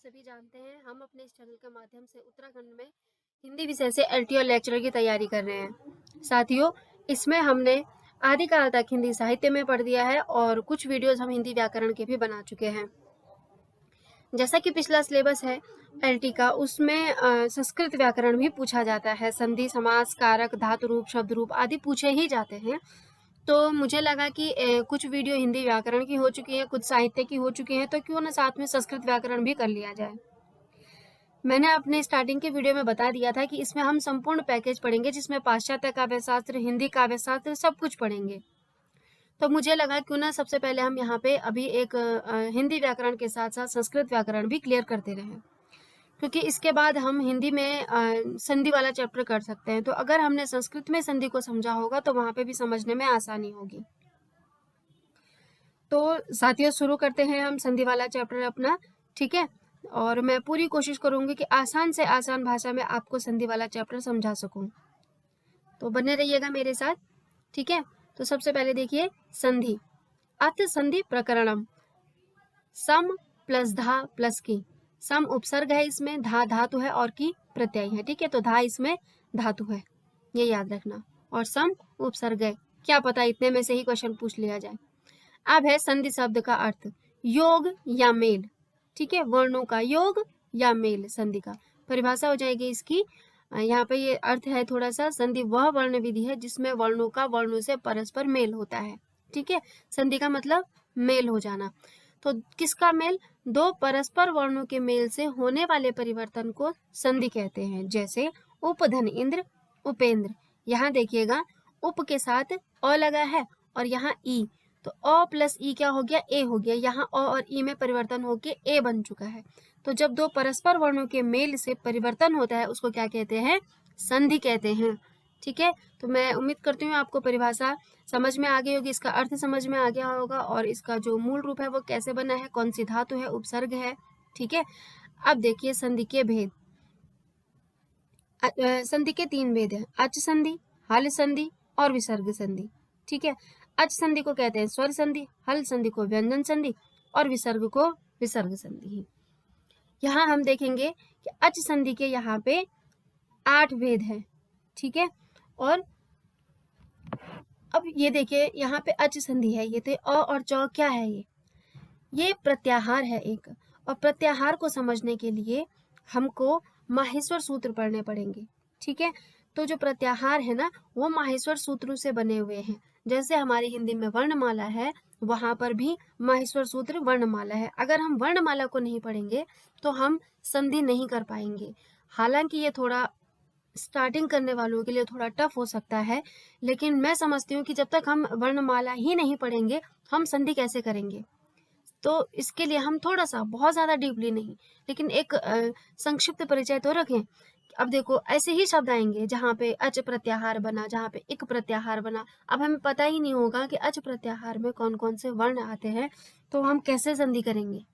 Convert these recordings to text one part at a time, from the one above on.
सभी जानते हैं, हम अपने इस चैनल के माध्यम से उत्तराखंड में हिंदी विषय से एलटीओ लेक्चरर की तैयारी कर रहे हैं। साथियों, इसमें हमने आदिकाल तक हिंदी साहित्य में पढ़ दिया है और कुछ वीडियोस हम हिंदी व्याकरण के भी बना चुके हैं। जैसा कि पिछला सिलेबस है एलटी का, उसमें संस्कृत व्याकरण भी पूछा जाता है। संधि, समास, कारक, धातु रूप, शब्द रूप आदि पूछे ही जाते हैं। तो मुझे लगा कि कुछ वीडियो हिंदी व्याकरण की हो चुकी है, कुछ साहित्य की हो चुकी है, तो क्यों ना साथ में संस्कृत व्याकरण भी कर लिया जाए। मैंने अपने स्टार्टिंग के वीडियो में बता दिया था कि इसमें हम संपूर्ण पैकेज पढ़ेंगे, जिसमें पाश्चात्य काव्यशास्त्र, हिंदी काव्यशास्त्र सब कुछ पढ़ेंगे। तो मुझे लगा क्यों ना सबसे पहले हम यहाँ पे अभी एक हिंदी व्याकरण के साथ साथ संस्कृत व्याकरण भी क्लियर करते रहें, क्योंकि इसके बाद हम हिंदी में संधि वाला चैप्टर कर सकते हैं। तो अगर हमने संस्कृत में संधि को समझा होगा तो वहां पे भी समझने में आसानी होगी। तो साथियों, शुरू करते हैं हम संधि वाला चैप्टर अपना, ठीक है। और मैं पूरी कोशिश करूंगी कि आसान से आसान भाषा में आपको संधि वाला चैप्टर समझा सकूं। तो बने रहिएगा मेरे साथ, ठीक है। तो सबसे पहले देखिए संधि। अथ संधि प्रकरणम। सम प्लस धा प्लस की। सम उपसर्ग है, इसमें धा धातु है और की प्रत्यय है, ठीक है। तो धा इसमें धातु है, ये याद रखना। और सम उपसर्ग है, क्या पता इतने में से ही क्वेश्चन पूछ लिया जाए। अब है संधि शब्द का अर्थ, योग या मेल, ठीक है। वर्णों का योग या मेल संधि का परिभाषा हो जाएगी इसकी। यहाँ पे ये अर्थ है थोड़ा सा, संधि वह वर्ण विधि है जिसमें वर्णों का वर्णों से परस्पर मेल होता है, ठीक है। संधि का मतलब मेल हो जाना। तो किसका मेल? दो परस्पर वर्णों के मेल से होने वाले परिवर्तन को संधि कहते हैं। जैसे उपधन इंद्र, उपेंद्र। यहाँ देखिएगा उप के साथ अ लगा है और यहाँ ई, तो अ प्लस ई क्या हो गया? ए हो गया। यहाँ अ और ई में परिवर्तन होके ए बन चुका है। तो जब दो परस्पर वर्णों के मेल से परिवर्तन होता है उसको क्या कहते हैं? संधि कहते हैं, ठीक है। तो मैं उम्मीद करती हूँ आपको परिभाषा समझ में आ गई होगी, इसका अर्थ समझ में आ गया होगा और इसका जो मूल रूप है वो कैसे बना है, कौन सी धातु है, उपसर्ग है, ठीक है। अब देखिए संधि के भेद। संधि के तीन भेद हैं, अच संधि, हल संधि और विसर्ग संधि, ठीक है। अच संधि को कहते हैं स्वर संधि, हल संधि को व्यंजन संधि और विसर्ग को विसर्ग संधि। यहाँ हम देखेंगे कि अच संधि के यहाँ पे 8 भेद है, ठीक है। और अब ये देखिए यहाँ पे अच संधि है, ये तो अ और च क्या है? ये प्रत्याहार है एक। और प्रत्याहार को समझने के लिए हमको माहेश्वर सूत्र पढ़ने पड़ेंगे, ठीक है। तो जो प्रत्याहार है ना, वो माहेश्वर सूत्रों से बने हुए हैं। जैसे हमारी हिंदी में वर्णमाला है, वहां पर भी माहेश्वर सूत्र वर्णमाला है। अगर हम वर्णमाला को नहीं पढ़ेंगे तो हम संधि नहीं कर पाएंगे। हालांकि ये थोड़ा स्टार्टिंग करने वालों के लिए थोड़ा टफ हो सकता है, लेकिन मैं समझती हूँ कि जब तक हम वर्णमाला ही नहीं पढ़ेंगे हम संधि कैसे करेंगे। तो इसके लिए हम थोड़ा सा, बहुत ज्यादा डीपली नहीं, लेकिन एक संक्षिप्त परिचय तो रखें। अब देखो ऐसे ही शब्द आएंगे जहाँ पे अच प्रत्याहार बना, जहाँ पे इक प्रत्याहार बना। अब हमें पता ही नहीं होगा कि अच प्रत्याहार में कौन कौन से वर्ण आते हैं, तो हम कैसे संधि करेंगे,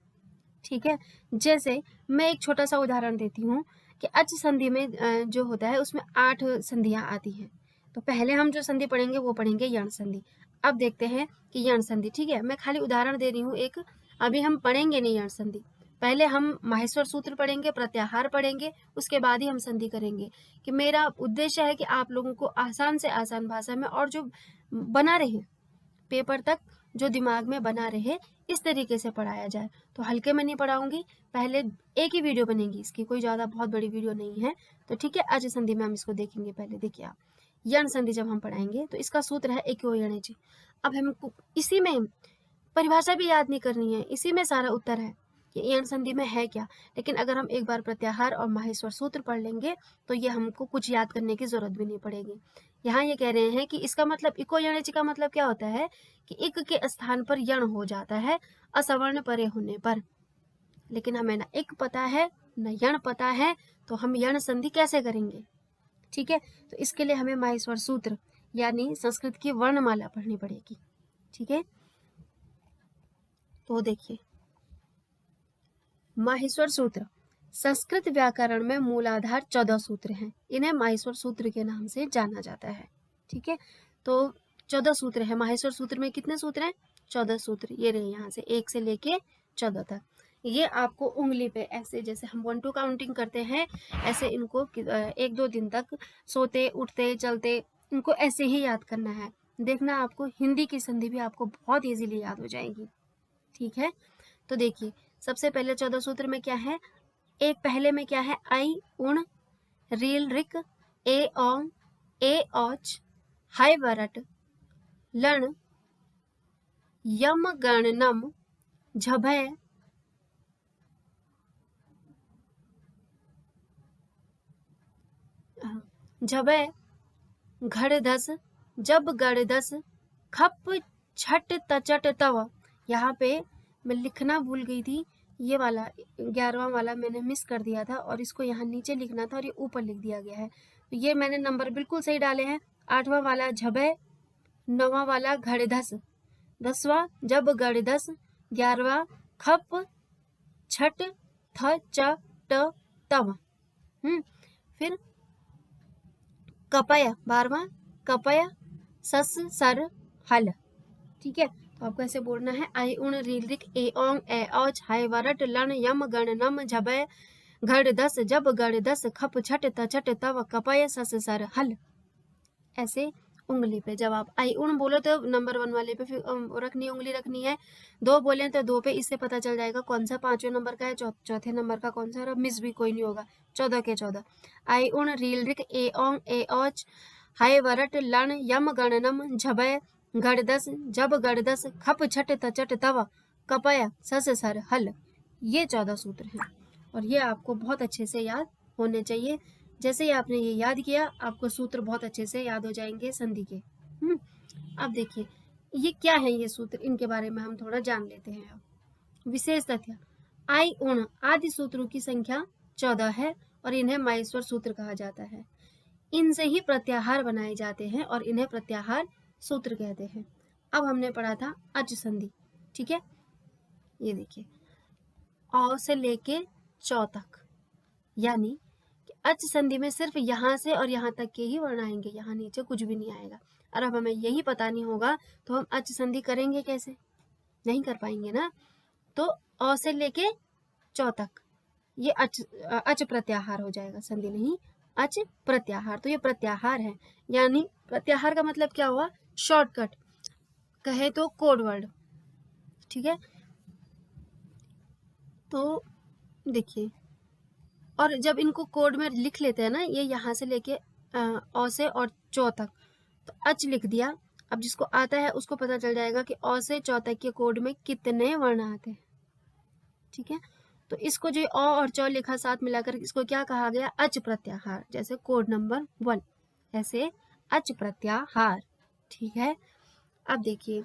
ठीक है। जैसे मैं एक छोटा सा उदाहरण देती हूँ कि अच संधि में जो होता है उसमें 8 संधियां आती हैं। तो पहले हम जो संधि पढ़ेंगे वो पढ़ेंगे यण संधि। अब देखते हैं कि यण संधि, ठीक है। मैं खाली उदाहरण दे रही हूँ एक, अभी हम पढ़ेंगे नहीं यण संधि। पहले हम माहेश्वर सूत्र पढ़ेंगे, प्रत्याहार पढ़ेंगे, उसके बाद ही हम संधि करेंगे। कि मेरा उद्देश्य है कि आप लोगों को आसान से आसान भाषा में और जो बना रहे पेपर तक, जो दिमाग में बना रहे, इस तरीके से पढ़ाया जाए। तो हल्के में नहीं पढ़ाऊंगी, पहले एक ही वीडियो बनेगी इसकी, कोई ज़्यादा बहुत बड़ी वीडियो नहीं है। तो ठीक है, अज संधि में हम इसको देखेंगे। पहले देखिए आप, यण संधि जब हम पढ़ाएंगे तो इसका सूत्र है एको यणेचि। अब हमको इसी में परिभाषा भी याद नहीं करनी है, इसी में सारा उत्तर है कि यण संधि में है क्या। लेकिन अगर हम एक बार प्रत्याहार और माहेश्वर सूत्र पढ़ लेंगे तो ये हमको कुछ याद करने की जरूरत भी नहीं पड़ेगी। यहाँ ये कह रहे हैं कि इसका मतलब इको यणेचि का मतलब क्या होता है कि इक के स्थान पर यण हो जाता है असवर्ण परे होने पर। लेकिन हमें ना इक पता है न यण पता है, तो हम यण संधि कैसे करेंगे, ठीक है। तो इसके लिए हमें माहेश्वर सूत्र यानी संस्कृत की वर्णमाला पढ़नी पड़ेगी, ठीक है। तो देखिए माहेश्वर सूत्र, संस्कृत व्याकरण में मूलाधार 14 सूत्र हैं, इन्हें माहेश्वर सूत्र के नाम से जाना जाता है, ठीक है। तो 14 सूत्र है माहेश्वर सूत्र में। कितने सूत्र हैं? 14 सूत्र। ये रहे यहाँ से 1 से लेके 14 तक। ये आपको उंगली पे ऐसे, जैसे हम 1 2 काउंटिंग करते हैं, ऐसे इनको 1-2 दिन तक सोते उठते चलते इनको ऐसे ही याद करना है। देखना आपको हिंदी की संधि भी आपको बहुत इजीली याद हो जाएगी। ठीक है, तो देखिए सबसे पहले 14 सूत्र में क्या है, एक पहले में क्या है, आई उण रील रिक ए ओंग ए औच हाय वरट लण यम गण नम झभय झभय घड़ दस जब गड़ दस खप छट तचट तव। यहाँ पे मैं लिखना भूल गई थी, ये वाला 11वां वाला मैंने मिस कर दिया था और इसको यहाँ नीचे लिखना था और ये ऊपर लिख दिया गया है। तो ये मैंने नंबर बिल्कुल सही डाले हैं। 8वां वाला झबे, 9वां वाला घड़धस, 10वां जब गड़दस, 11वां खप छट थ च ट तव। फिर कपय, 12वां कपय सस सर हल। ठीक है, तो आपको ऐसे बोलना है, आई उण रील रिक ए ओंग ए औच हाय वरट लन यम गण नम झबय घड़ दस जब गड़ दस खप छट तचट तव कपय सस सर हल। ऐसे उंगली पे, जब आप आई उण बोलो तो नंबर 1 वाले पे रखनी उंगली रखनी है, 2 बोले तो 2 पे, इससे पता चल जाएगा कौन सा 5वें नंबर का है, चौथे नंबर का कौन सा, और मिस भी कोई नहीं होगा। 14 के 14 आई उण रील रिक ए ओंग ए औच हाय वरट लन यम गणनम झबय गड़दस जब गड़दस खप छट तचट तव कपय सस सर हल। ये 14 सूत्र हैं और ये आपको बहुत अच्छे से याद होने चाहिए। जैसे ही आपने ये याद किया, आपको सूत्र बहुत अच्छे से याद हो जाएंगे संधि के। अब देखिए ये क्या है, ये सूत्र, इनके बारे में हम थोड़ा जान लेते हैं। अब विशेष तथ्य, आई उण आदि सूत्रों की संख्या 14 है और इन्हें माहेश्वर सूत्र कहा जाता है। इनसे ही प्रत्याहार बनाए जाते हैं और इन्हें प्रत्याहार सूत्र कहते हैं। अब हमने पढ़ा था अच संधि। ठीक है, ये देखिए औ से लेके चौ तक, यानी अच संधि में सिर्फ यहाँ से और यहाँ तक के ही वर्ण आएंगे, यहाँ नीचे कुछ भी नहीं आएगा। और अब हमें यही पता नहीं होगा तो हम अच संधि करेंगे कैसे, नहीं कर पाएंगे ना। तो अ से लेके चौ तक ये अच प्रत्याहार हो जाएगा, संधि नहीं अच प्रत्याहार। तो ये प्रत्याहार है, यानी प्रत्याहार का मतलब क्या हुआ, शॉर्टकट कहे तो कोड वर्ड। ठीक है, तो देखिए, और जब इनको कोड में लिख लेते हैं ना, ये यहाँ से लेके अ से और चौ तक, तो अच लिख दिया। अब जिसको आता है उसको पता चल जाएगा कि अ से चौ तक के कोड में कितने वर्ण आते हैं। ठीक है, तो इसको जो अ और चौ लिखा साथ मिलाकर इसको क्या कहा गया, अच प्रत्याहार। जैसे कोड नंबर 1, ऐसे अच प्रत्याहार। ठीक है, अब देखिए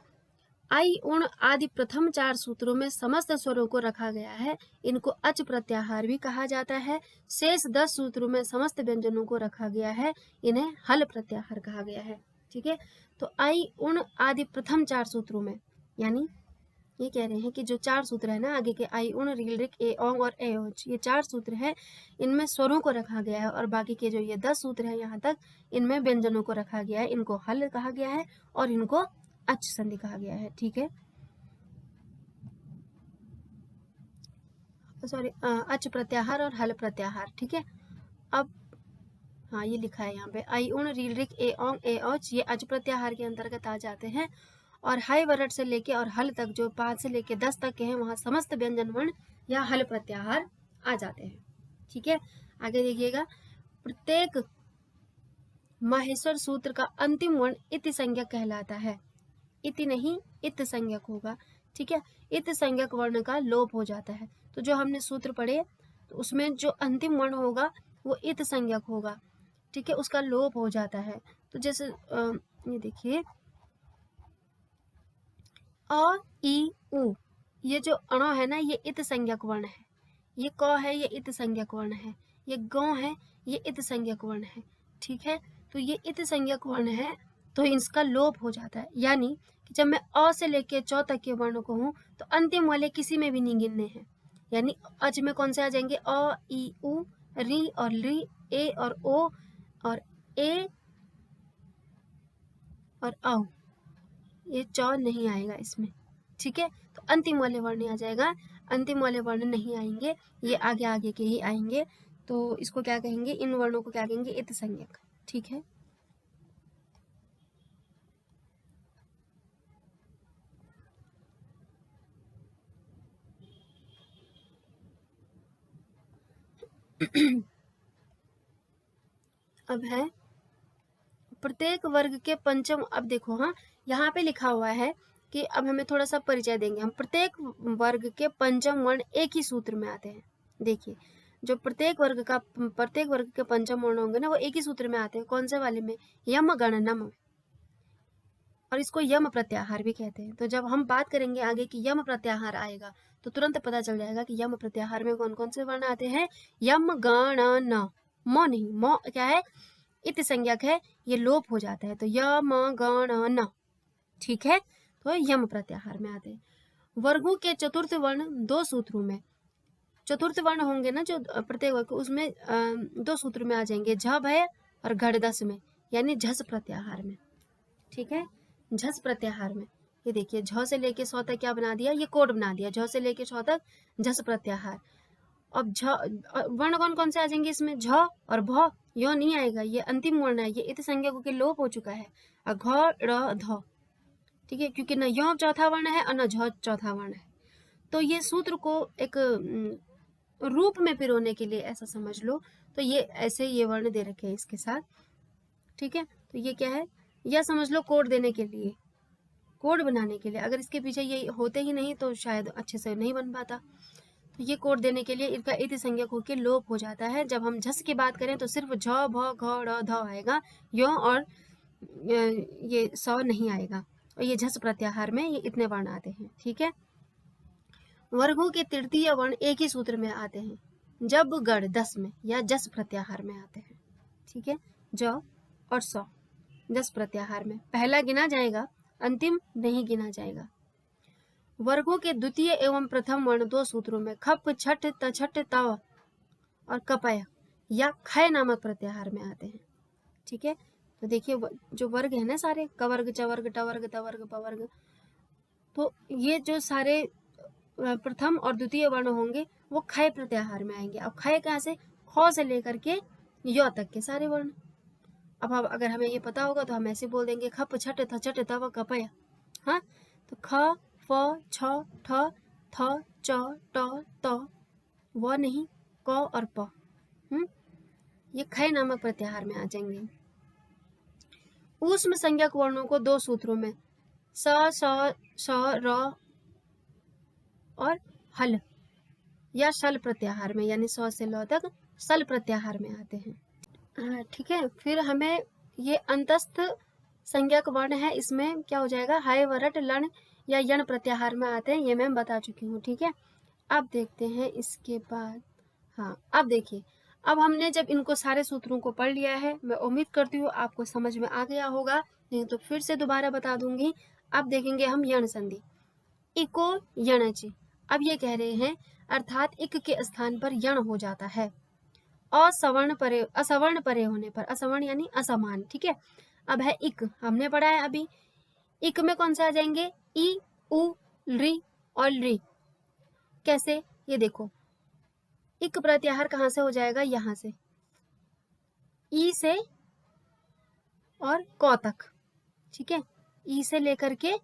आई उण आदि प्रथम 4 सूत्रों में समस्त स्वरों को रखा गया है, इनको अच प्रत्याहार भी कहा जाता है। शेष 10 सूत्रों में समस्त व्यंजनों को रखा गया है, इन्हें हल प्रत्याहार कहा गया है। ठीक है, तो आई उण आदि प्रथम 4 सूत्रों में, यानी ये कह रहे हैं कि जो 4 सूत्र है ना आगे के, आई उण रील रिक ए ओंग और ए ओच, ये 4 सूत्र है, इनमें स्वरों को रखा गया है, और बाकी के जो ये 10 सूत्र है यहाँ तक, इनमें व्यंजनों को रखा गया है, इनको हल कहा गया है और इनको अच संधि कहा गया है। ठीक है, सॉरी, अच प्रत्याहार और हल प्रत्याहार। ठीक है, अब हाँ ये लिखा है यहाँ पे, आई उण रील रिक ए ओंग ए औच, ये अच प्रत्याहार के अंतर्गत आ जाते हैं। और हाई वरट से लेके और हल तक, जो 5 से लेके 10 तक के हैं, वहाँ समस्त व्यंजन वर्ण या हल प्रत्याहार आ जाते हैं। ठीक है, आगे देखिएगा, प्रत्येक माहेश्वर सूत्र का अंतिम वर्ण इति संज्ञक कहलाता है। इति नहीं इत संज्ञक होगा। ठीक है, इत संज्ञक वर्ण का लोप हो जाता है। तो जो हमने सूत्र पढ़े, तो उसमें जो अंतिम वर्ण होगा वो इत संज्ञक होगा। ठीक है, उसका लोप हो जाता है। तो जैसे ये देखिए, अ ई उ, ये जो अण है ना, ये इत संज्ञक वर्ण है। ये क है, ये इत संज्ञक वर्ण है। ये गौ है, ये इत संज्ञक वर्ण है। ठीक है, तो ये इत संज्ञक वर्ण है, तो इसका लोप हो जाता है। यानी कि जब मैं अ से लेके चौ तक के वर्ण को हूँ, तो अंतिम वाले किसी में भी नहीं गिनने हैं। यानी अच में कौन से आ जाएंगे, अ ई उ, री और ली, ए और ओ, और ए और औ, ये चौ नहीं आएगा इसमें। ठीक है, तो अंतिम वाले वर्ण आ जाएगा अंतिम वाले वर्ण नहीं आएंगे, ये आगे आगे के ही आएंगे। तो इसको क्या कहेंगे, इन वर्णों को क्या कहेंगे, इत संज्ञक। ठीक है, अब है प्रत्येक वर्ग के पंचम। अब देखो, हाँ यहाँ पे लिखा हुआ है कि अब हमें थोड़ा सा परिचय देंगे हम। प्रत्येक वर्ग के पंचम वर्ण एक ही सूत्र में आते हैं। देखिए, जो प्रत्येक वर्ग के पंचम वर्ण होंगे ना, वो एक ही सूत्र में आते हैं। कौन से वाले में, यम गण नम, और इसको यम प्रत्याहार भी कहते हैं। तो जब हम बात करेंगे आगे कि यम प्रत्याहार आएगा, तो तुरंत पता चल जाएगा कि यम प्रत्याहार में कौन कौन से वर्ण आते हैं। यम गण न, मो नहीं, मो क्या है, इत संज्ञक है, ये लोप हो जाता है, तो यम गण न। ठीक है, तो यम प्रत्याहार में आते हैं। वर्गों के चतुर्थ वर्ण दो सूत्रों में, चतुर्थ वर्ण होंगे ना जो प्रत्येक वर्ग, उसमें दो सूत्र में आ जाएंगे, झ भय और घड़दस में, यानी झस प्रत्याहार में। ठीक है, झस प्रत्याहार में। ये देखिए, झ से लेके सौ तक क्या बना दिया, ये कोड बना दिया, झ से लेके सौ तक झस प्रत्याहार। अब झ वर्ण कौन कौन से आ जाएंगे इसमें, झ और भ, यो नहीं आएगा, ये अंतिम वर्ण है, ये इत संज्ञा के लोप हो चुका है। और घ र ध, ठीक है, क्योंकि न यो चौथा वर्ण है और न झ चौथा वर्ण है। तो ये सूत्र को एक रूप में पिरोने के लिए ऐसा समझ लो, तो ये ऐसे ये वर्ण दे रखे हैं इसके साथ। ठीक है, तो ये क्या है, या समझ लो कोड देने के लिए, कोड बनाने के लिए। अगर इसके पीछे ये होते ही नहीं तो शायद अच्छे से नहीं बन पाता। तो ये कोड देने के लिए इनका इति संज्ञक होकर लोप हो जाता है। जब हम झस की बात करें तो सिर्फ झ भ घ ड़ ध आएगा, यो और ये स नहीं आएगा, और ये झस प्रत्याहार में ये इतने वर्ण आते हैं। ठीक है, वर्गों के तृतीय वर्ण एक ही सूत्र में आते हैं, जब गढ़ दस में या जस प्रत्याहार में आते हैं। ठीक है, ज और स जस प्रत्याहार में पहला गिना जाएगा, अंतिम नहीं गिना जाएगा। वर्गों के द्वितीय एवं प्रथम वर्ण दो सूत्रों में, खप छठ तछट तव और कपय या खय नामक प्रत्याहार में आते हैं। ठीक है, तो देखिए जो वर्ग है ना सारे, कवर्ग चवर्ग टवर्ग तवर्ग पवर्ग, तो ये जो सारे प्रथम और द्वितीय वर्ण होंगे वो खय प्रत्याहार में आएंगे। अब खय कहाँ से, ख से लेकर के य तक के सारे वर्ण। अब अगर हमें ये पता होगा तो हम ऐसे बोल देंगे, खप छठ थचट तव कपय। हाँ, तो ख फ छ ठ थ च ट त, व नहीं, क और प, ये खय नामक प्रत्याहार में आ जाएंगे। ऊष्म संज्ञक वर्णों को दो सूत्रों में, स श र और हल या शल प्रत्याहार में, यानी स से ल तक सल प्रत्याहार में आते हैं। ठीक है, फिर हमें ये अंतस्थ संज्ञक वर्ण है, इसमें क्या हो जाएगा, हाय वरट लन या यण प्रत्याहार में आते हैं, ये मैं बता चुकी हूँ। ठीक है, अब देखते हैं इसके बाद। हाँ, अब देखिए, अब हमने जब इनको सारे सूत्रों को पढ़ लिया है, मैं उम्मीद करती हूँ आपको समझ में आ गया होगा, नहीं तो फिर से दोबारा बता दूंगी। अब देखेंगे हम यण संधि, इको यणचि। अब ये कह रहे हैं, अर्थात इक के स्थान पर यण हो जाता है असवर्ण परे होने पर, असवर्ण यानी असमान। ठीक है, अब है इक, हमने पढ़ा है अभी, इक में कौन से आ जाएंगे, ई उ री और री। कैसे, ये देखो, इक प्रत्याहार कहां से हो जाएगा, यहां से, ई से और क तक। ठीक है, ई से लेकर के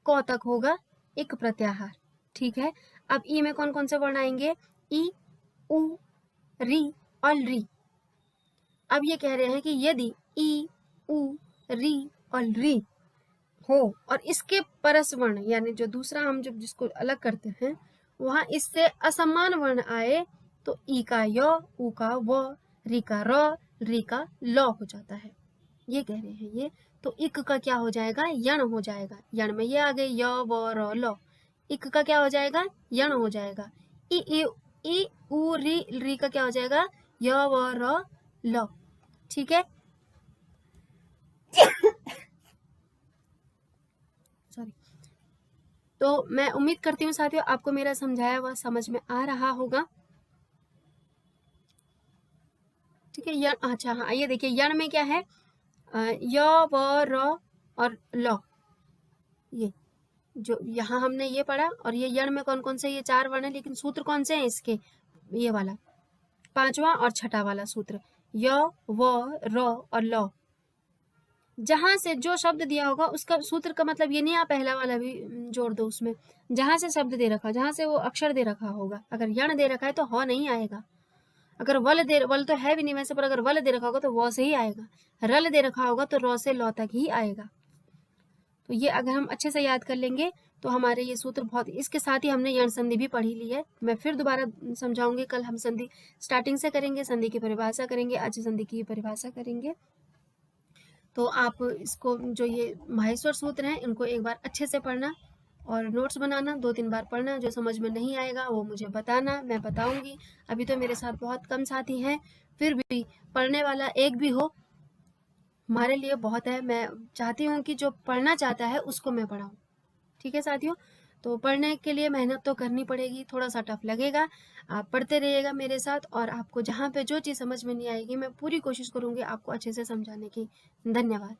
क तक होगा इक प्रत्याहार। ठीक है, अब ई में कौन कौन से वर्ण आएंगे, ई उ री और री। अब ये कह रहे हैं कि यदि ई उ री और री हो और इसके परस वर्ण, यानी जो दूसरा हम जब जिसको अलग करते हैं वहां इससे असमान वर्ण आए, तो ई का य, उ का व, री का र, री का ल हो जाता है। ये कह रहे हैं ये, तो इक का क्या हो जाएगा, यण हो जाएगा। यण में ये आ गए य व र ल, इक का क्या हो जाएगा, यण हो जाएगा। ई उ री री का क्या हो जाएगा, य व र ल। ठीक है, सॉरी। तो मैं उम्मीद करती हूँ साथियों आपको मेरा समझाया हुआ समझ में आ रहा होगा। ठीक है, यण, अच्छा हाँ, ये देखिए यण में क्या है, य व र और ल, ये जो यहाँ हमने ये पढ़ा, और ये यण में कौन कौन से, ये 4 वर्ण है, लेकिन सूत्र कौन से हैं इसके, ये वाला 5वां और 6ठा वाला सूत्र, य व र और ल। जहां से जो शब्द दिया होगा उसका सूत्र का मतलब ये नहीं आप पहला वाला भी जोड़ दो उसमें, जहां से शब्द दे रखा, जहां से वो अक्षर दे रखा होगा। अगर यण दे रखा है तो ह नहीं आएगा, अगर वल तो है भी नहीं वैसे, पर अगर वल दे रखा होगा तो व से ही आएगा, रल दे रखा होगा तो र से ल तक ही आएगा। तो ये अगर हम अच्छे से याद कर लेंगे तो हमारे ये सूत्र बहुत, इसके साथ ही हमने यण संधि भी पढ़ी ली है। मैं फिर दोबारा समझाऊंगी, कल हम संधि स्टार्टिंग से करेंगे, संधि की परिभाषा करेंगे, अच संधि की परिभाषा करेंगे। तो आप इसको जो ये माहेश्वर सूत्र हैं इनको एक बार अच्छे से पढ़ना और नोट्स बनाना, 2-3 बार पढ़ना, जो समझ में नहीं आएगा वो मुझे बताना, मैं बताऊंगी। अभी तो मेरे साथ बहुत कम साथी हैं, फिर भी पढ़ने वाला एक भी हो हमारे लिए बहुत है। मैं चाहती हूँ कि जो पढ़ना चाहता है उसको मैं पढ़ाऊँ। ठीक है साथियों, तो पढ़ने के लिए मेहनत तो करनी पड़ेगी, थोड़ा सा टफ लगेगा, आप पढ़ते रहिएगा मेरे साथ, और आपको जहाँ पे जो चीज़ समझ में नहीं आएगी मैं पूरी कोशिश करूँगी आपको अच्छे से समझाने की। धन्यवाद।